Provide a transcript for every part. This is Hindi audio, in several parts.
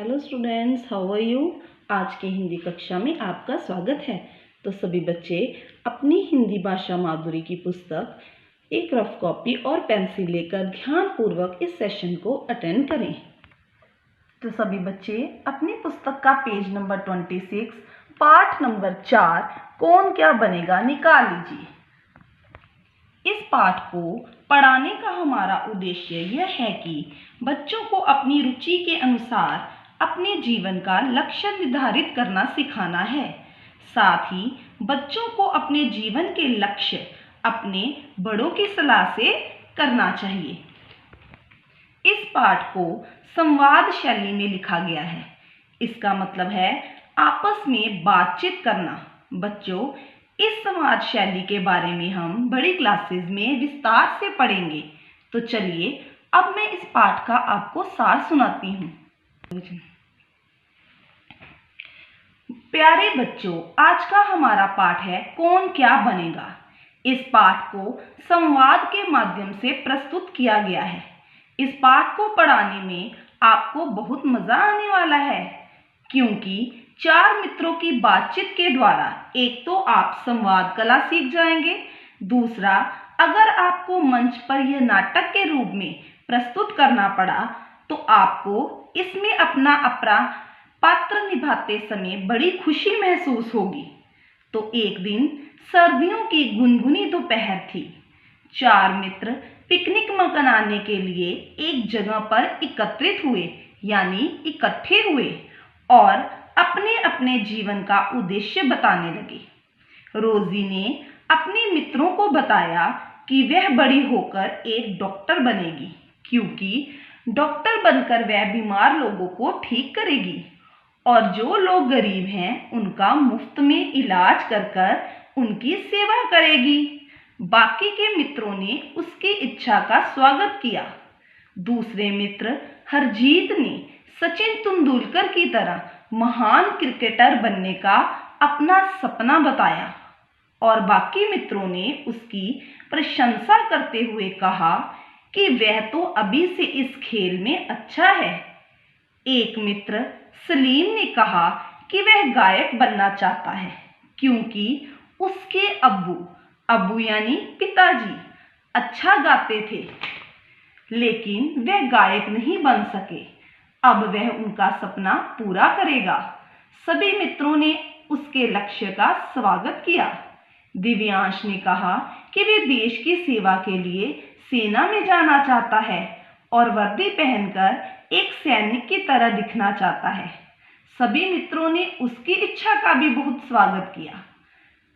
Hello students, how are you. आज के हिंदी कक्षा में आपका स्वागत है। तो सभी बच्चे अपनी हिंदी भाषा माधुरी की पुस्तक एक रफ कॉपी और पेंसिल लेकर ध्यानपूर्वक इस सेशन को अटेंड करें। तो सभी बच्चे अपनी पुस्तक का पेज नंबर 26 पाठ नंबर 4 कौन क्या बनेगा निकाल लीजिए। इस पाठ को पढ़ाने का हमारा उद्देश्य यह है कि बच्चों को अपनी रुचि के अनुसार अपने जीवन का लक्ष्य निर्धारित करना सिखाना है। साथ ही बच्चों को अपने जीवन के लक्ष्य अपने बड़ों की सलाह से करना चाहिए। इस पाठ को संवाद शैली में लिखा गया है। इसका मतलब है आपस में बातचीत करना। बच्चों, इस संवाद शैली के बारे में हम बड़ी क्लासेस में विस्तार से पढ़ेंगे। तो चलिए अब मैं इस पाठ का आपको सार सुनाती हूँ। प्यारे बच्चों, आज का हमारा पाठ है कौन क्या बनेगा। इस पाठ को संवाद के माध्यम से प्रस्तुत किया गया है। इस पाठ को पढ़ाने में आपको बहुत मजा आने वाला है, क्योंकि 4 मित्रों की बातचीत के द्वारा एक तो आप संवाद कला सीख जाएंगे, दूसरा अगर आपको मंच पर यह नाटक के रूप में प्रस्तुत करना पड़ा तो आपको इसमें अपना पात्र निभाते समय बड़ी खुशी महसूस होगी। तो एक दिन सर्दियों की गुनगुनी दोपहर थी। 4 मित्र पिकनिक मनाने के लिए एक जगह पर एकत्रित हुए, यानी इकट्ठे हुए और अपने अपने जीवन का उद्देश्य बताने लगे। रोजी ने अपने मित्रों को बताया कि वह बड़ी होकर एक डॉक्टर बनेगी, क्योंकि डॉक्टर बनकर वह बीमार लोगों को ठीक करेगी और जो लोग गरीब हैं उनका मुफ्त में इलाज कर उनकी सेवा करेगी। बाकी के मित्रों ने उसकी इच्छा का स्वागत किया। दूसरे मित्र हरजीत ने सचिन तेंदुलकर की तरह महान क्रिकेटर बनने का अपना सपना बताया और बाकी मित्रों ने उसकी प्रशंसा करते हुए कहा कि वह तो अभी से इस खेल में अच्छा है। एक मित्र सलीम ने कहा कि वह गायक बनना चाहता है, क्योंकि उसके अब्बू यानी पिताजी अच्छा गाते थे, लेकिन वह गायक नहीं बन सके। अब वह उनका सपना पूरा करेगा। सभी मित्रों ने उसके लक्ष्य का स्वागत किया। दिव्यांश ने कहा कि वह देश की सेवा के लिए सेना में जाना चाहता है और वर्दी पहनकर एक सैनिक की तरह दिखना चाहता है। सभी मित्रों ने उसकी इच्छा का भी बहुत स्वागत किया।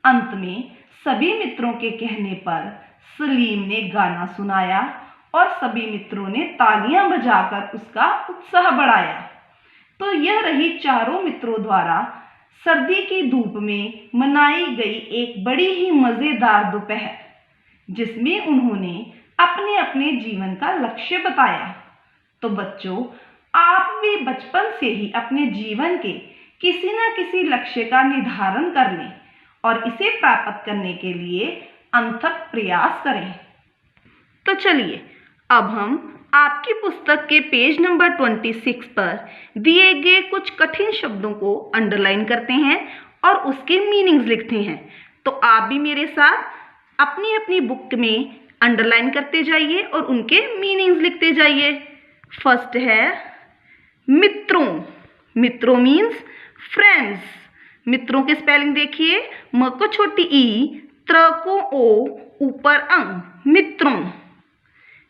अंत में सभी मित्रों के कहने पर सलीम ने गाना सुनाया और सभी मित्रों ने तालियां बजाकर उसका उत्साह बढ़ाया। तो यह रही चारों मित्रों द्वारा सर्दी की धूप में मनाई गई एक बड़ी ही मजेदार दोपहर, जिसमें उन्होंने अपने अपने जीवन का लक्ष्य बताया। तो बच्चों, आप भी बचपन से ही अपने जीवन के किसी न किसी लक्ष्य का निर्धारण कर लें और इसे प्राप्त करने के लिए अथक प्रयास करें। तो चलिए अब हम आपकी पुस्तक के पेज नंबर 26 पर दिए गए कुछ कठिन शब्दों को अंडरलाइन करते हैं और उसके मीनिंग्स लिखते हैं। तो आप भी मेरे साथ अपनी अपनी बुक में अंडरलाइन करते जाइए और उनके मीनिंग्स लिखते जाइए। फर्स्ट है मित्रों। मित्रों मीन्स फ्रेंड्स। मित्रों के स्पेलिंग देखिए, म को छोटी ई, त्र को ओ, ऊपर अंग, मित्रों।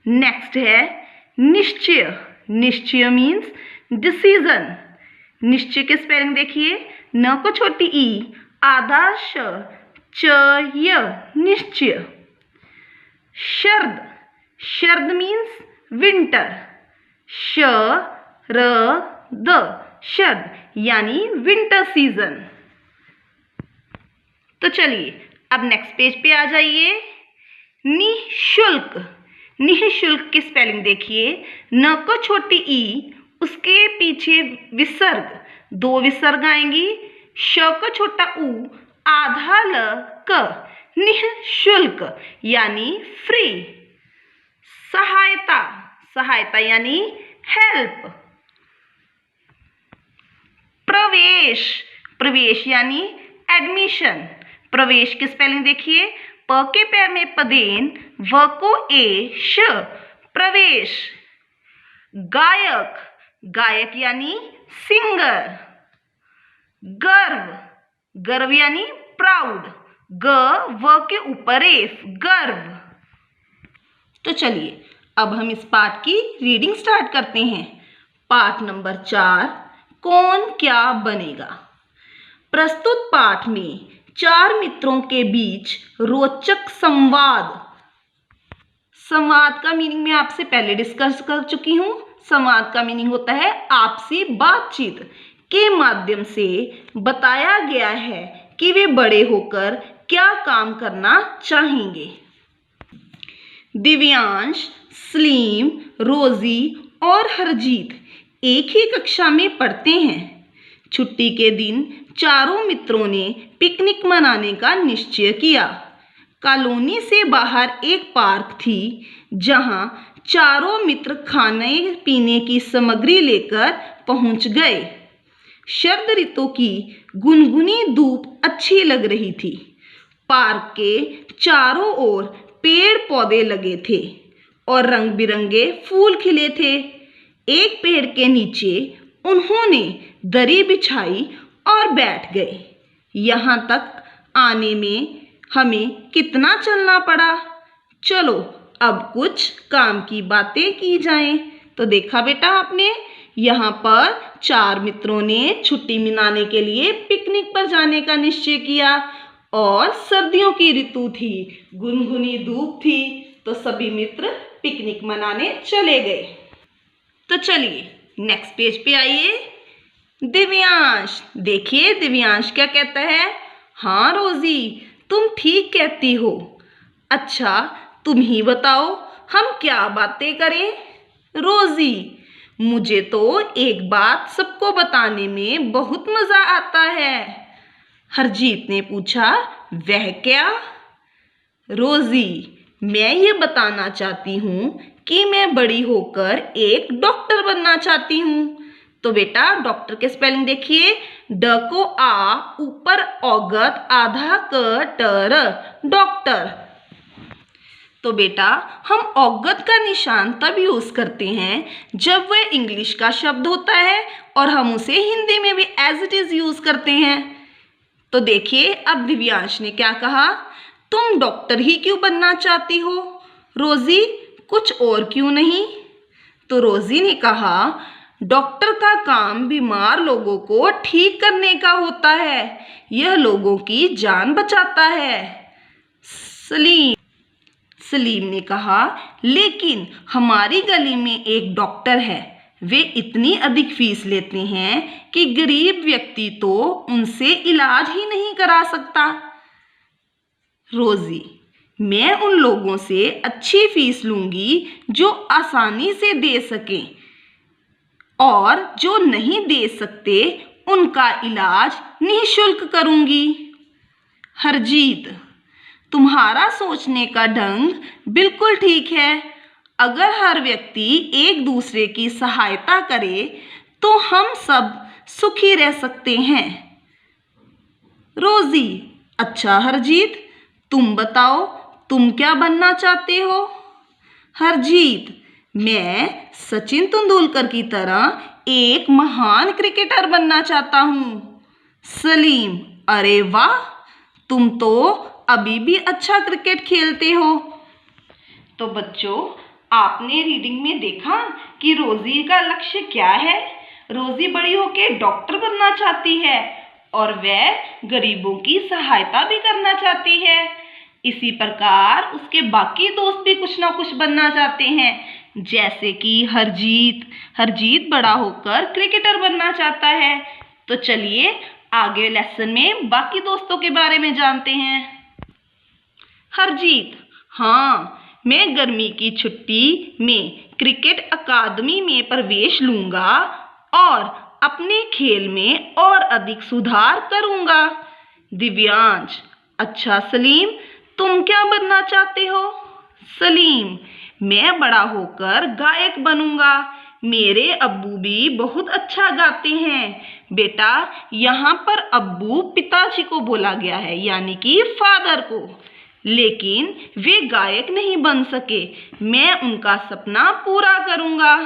नेक्स्ट है निश्चय। निश्चय मीन्स डिसीजन। निश्चय के स्पेलिंग देखिए, न को छोटी ई, आधा श, च य, निश्चय। शरद। शरद मीन्स विंटर। श र द, शरद यानी विंटर सीजन। तो चलिए अब नेक्स्ट पेज पे आ जाइए। निःशुल्क। निःशुल्क की स्पेलिंग देखिए, न को छोटी ई, उसके पीछे विसर्ग, 2 विसर्ग आएंगी, श को छोटा ऊ, आधा ल क, निःशुल्क यानी फ्री। सहायता। सहायता यानी हेल्प। प्रवेश, प्रवेश यानी एडमिशन। प्रवेश की स्पेलिंग देखिए, प के पैर में पदेन, व को ए श, प्रवेश। गायक, गायक यानी सिंगर। गर्व, गर्व यानी प्राउड, ग व के ऊपर एफ, गर्व। तो चलिए अब हम इस पाठ की रीडिंग स्टार्ट करते हैं। पाठ नंबर 4, कौन क्या बनेगा। प्रस्तुत पाठ में 4 मित्रों के बीच रोचक संवाद। संवाद का मीनिंग मैं आपसे पहले डिस्कस कर चुकी हूँ। संवाद का मीनिंग होता है आपसी बातचीत के माध्यम से बताया गया है कि वे बड़े होकर क्या काम करना चाहेंगे। दिव्यांश, सलीम, रोजी और हरजीत एक ही कक्षा में पढ़ते हैं। छुट्टी के दिन चारों मित्रों ने पिकनिक मनाने का निश्चय किया। कॉलोनी से बाहर एक पार्क थी जहां चारों मित्र खाने पीने की सामग्री लेकर पहुंच गए। शरद ऋतु की गुनगुनी धूप अच्छी लग रही थी। पार्क के चारों ओर पेड़ पौधे लगे थे और रंग बिरंगे फूल खिले थे। एक पेड़ के नीचे उन्होंने दरी बिछाई और बैठ गए। यहाँ तक आने में हमें कितना चलना पड़ा। चलो अब कुछ काम की बातें की जाएं। तो देखा बेटा आपने, यहाँ पर 4 मित्रों ने छुट्टी मनाने के लिए पिकनिक पर जाने का निश्चय किया और सर्दियों की ऋतु थी, गुनगुनी धूप थी, तो सभी मित्र पिकनिक मनाने चले गए। तो चलिए नेक्स्ट पेज पे आइए। दिव्यांश, देखिए दिव्यांश क्या कहता है। हाँ रोजी, तुम ठीक कहती हो। अच्छा तुम ही बताओ हम क्या बातें करें। रोजी, मुझे तो एक बात सबको बताने में बहुत मजा आता है। हरजीत ने पूछा, वह क्या। रोजी, मैं ये बताना चाहती हूँ कि मैं बड़ी होकर एक डॉक्टर बनना चाहती हूँ। तो बेटा डॉक्टर के स्पेलिंग देखिए, ड को आ, ऊपर औगत, आधा क ट र, डॉक्टर। तो बेटा हम औगत का निशान तब यूज करते हैं जब वह इंग्लिश का शब्द होता है और हम उसे हिंदी में भी एज इट इज यूज करते हैं। तो देखिए अब दिव्यांश ने क्या कहा, तुम डॉक्टर ही क्यों बनना चाहती हो रोजी, कुछ और क्यों नहीं। तो रोजी ने कहा, डॉक्टर का काम बीमार लोगों को ठीक करने का होता है, यह लोगों की जान बचाता है। सलीम ने कहा, लेकिन हमारी गली में एक डॉक्टर है, वे इतनी अधिक फीस लेते हैं कि गरीब व्यक्ति तो उनसे इलाज ही नहीं करा सकता। रोजी, मैं उन लोगों से अच्छी फीस लूंगी जो आसानी से दे सकें और जो नहीं दे सकते उनका इलाज निःशुल्क करूंगी। हरजीत, तुम्हारा सोचने का ढंग बिल्कुल ठीक है। अगर हर व्यक्ति एक दूसरे की सहायता करे तो हम सब सुखी रह सकते हैं। रोजी, अच्छा हरजीत, तुम बताओ तुम क्या बनना चाहते हो। हरजीत, मैं सचिन तेंदुलकर की तरह एक महान क्रिकेटर बनना चाहता हूँ। सलीम, अरे वाह, तुम तो अभी भी अच्छा क्रिकेट खेलते हो। तो बच्चों आपने रीडिंग में देखा कि रोजी का लक्ष्य क्या है। रोजी बड़ी होकर डॉक्टर बनना चाहती है और वह गरीबों की सहायता भी करना चाहती है। इसी प्रकार उसके बाकी दोस्त भी कुछ ना कुछ बनना चाहते हैं, जैसे कि हरजीत बड़ा होकर क्रिकेटर बनना चाहता है। तो चलिए आगे लेसन में बाकी दोस्तों के बारे में जानते हैं। हरजीत, हाँ मैं गर्मी की छुट्टी में क्रिकेट अकादमी में प्रवेश लूंगा और अपने खेल में और अधिक सुधार करूंगा। दिव्यांश, अच्छा सलीम, तुम क्या बनना चाहते हो। सलीम, मैं बड़ा होकर गायक बनूंगा, मेरे अब्बू भी बहुत अच्छा गाते हैं। बेटा, यहाँ पर अब्बू पिताजी को बोला गया है, यानी कि फादर को। लेकिन वे गायक नहीं बन सके। मैं उनका सपना पूरा करूँगा।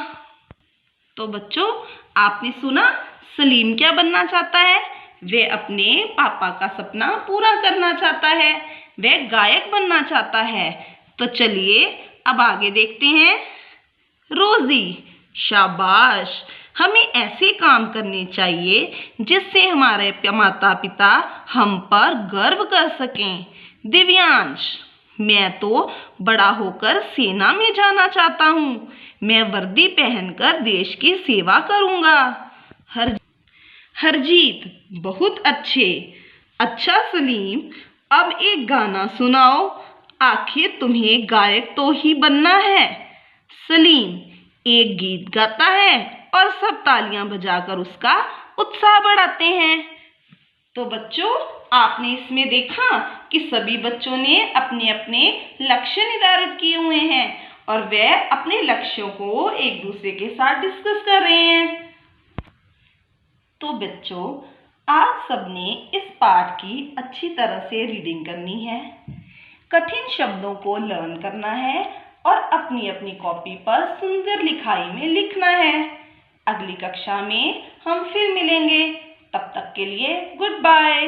तो बच्चों, आपने सुना सलीम क्या बनना चाहता है? वह अपने पापा का सपना पूरा करना चाहता है। वह गायक बनना चाहता है। तो चलिए अब आगे देखते हैं। रोजी, शाबाश। हमें ऐसे काम करने चाहिए जिससे हमारे माता पिता हम पर गर्व कर सकें। दिव्यांश, मैं तो बड़ा होकर सेना में जाना चाहता हूँ। मैं वर्दी पहनकर देश की सेवा करूँगा। हरजीत, बहुत अच्छे। अच्छा सलीम, अब एक गाना सुनाओ। आखिर तुम्हें गायक तो ही बनना है। सलीम एक गीत गाता है और सब तालियां बजाकर उसका उत्साह बढ़ाते हैं। तो बच्चों, आपने इसमें देखा कि सभी बच्चों ने अपने अपने लक्ष्य निर्धारित किए हुए हैं और वे अपने लक्ष्यों को एक दूसरे के साथ डिस्कस कर रहे हैं। तो बच्चों, आप सबने इस पाठ की अच्छी तरह से रीडिंग करनी है, कठिन शब्दों को लर्न करना है और अपनी अपनी कॉपी पर सुंदर लिखाई में लिखना है। अगली कक्षा में हम फिर मिलेंगे। तब तक के लिए गुड बाय।